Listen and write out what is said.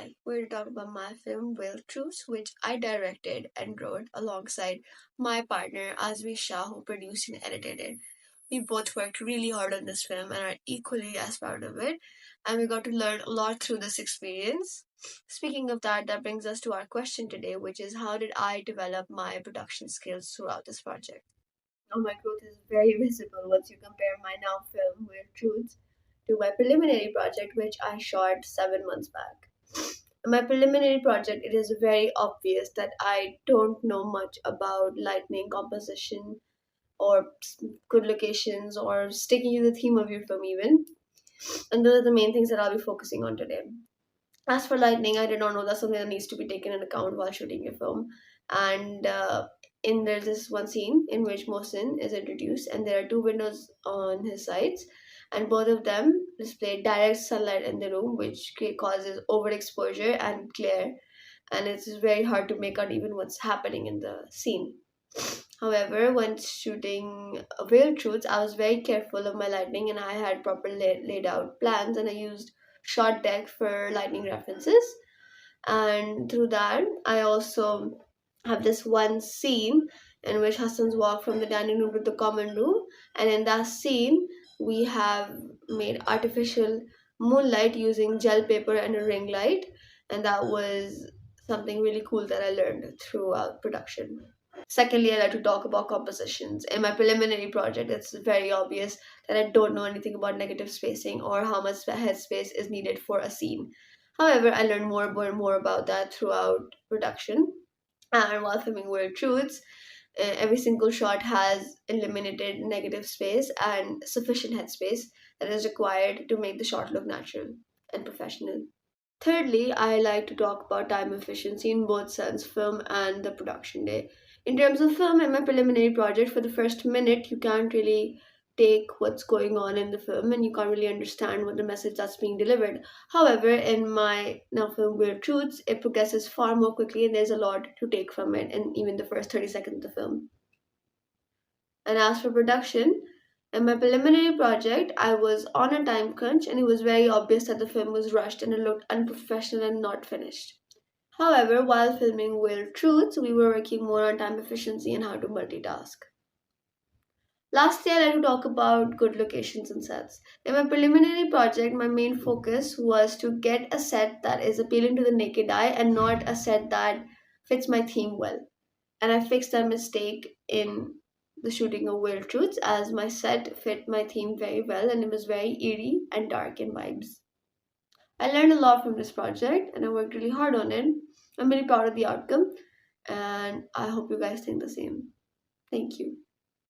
Hi, we're to talk about my film Real Truths, which I directed and wrote alongside my partner Azmi Shah, who produced and edited it. We both worked really hard on this film and are equally as proud of it, and we got to learn a lot through this experience. Speaking of that, that brings us to our question today, which is how did I develop my production skills throughout this project? Now, my growth is very visible once you compare my now film Real Truths to my preliminary project, which I shot 7 months back. In my preliminary project, it is very obvious that I don't know much about lighting composition or good locations or sticking to the theme of your film, even. And those are the main things that I'll be focusing on today. As for lightning, I did not know that's something that needs to be taken into account while shooting your film. And there's this one scene in which Mohsin is introduced, and there are two windows on his sides, and both of them display direct sunlight in the room, which causes overexposure and glare, and it's very hard to make out even what's happening in the scene. However, when shooting Real Truths, I was very careful of my lighting and I had proper laid out plans and I used shot deck for lighting references. And through that, I also have this one scene in which Hassan's walk from the dining room to the common room. And in that scene, we have made artificial moonlight using gel paper and a ring light. And that was something really cool that I learned throughout production. Secondly, I like to talk about compositions. In my preliminary project, it's very obvious that I don't know anything about negative spacing or how much headspace is needed for a scene. However, I learned more and more about that throughout production. And while filming Weird Truths, every single shot has eliminated negative space and sufficient headspace that is required to make the shot look natural and professional. Thirdly, I like to talk about time efficiency in both sense, film and the production day. In terms of film, in my preliminary project, for the first minute, you can't really take what's going on in the film and you can't really understand what the message that's being delivered. However, in my now film Weird Truths, it progresses far more quickly and there's a lot to take from it in even the first 30 seconds of the film. And as for production, in my preliminary project, I was on a time crunch and it was very obvious that the film was rushed and it looked unprofessional and not finished. However, while filming Real Truths, we were working more on time efficiency and how to multitask. Lastly, I like to talk about good locations and sets. In my preliminary project, my main focus was to get a set that is appealing to the naked eye and not a set that fits my theme well. And I fixed that mistake in the shooting of Real Truths as my set fit my theme very well and it was very eerie and dark in vibes. I learned a lot from this project and I worked really hard on it. I'm really proud of the outcome and I hope you guys think the same. Thank you.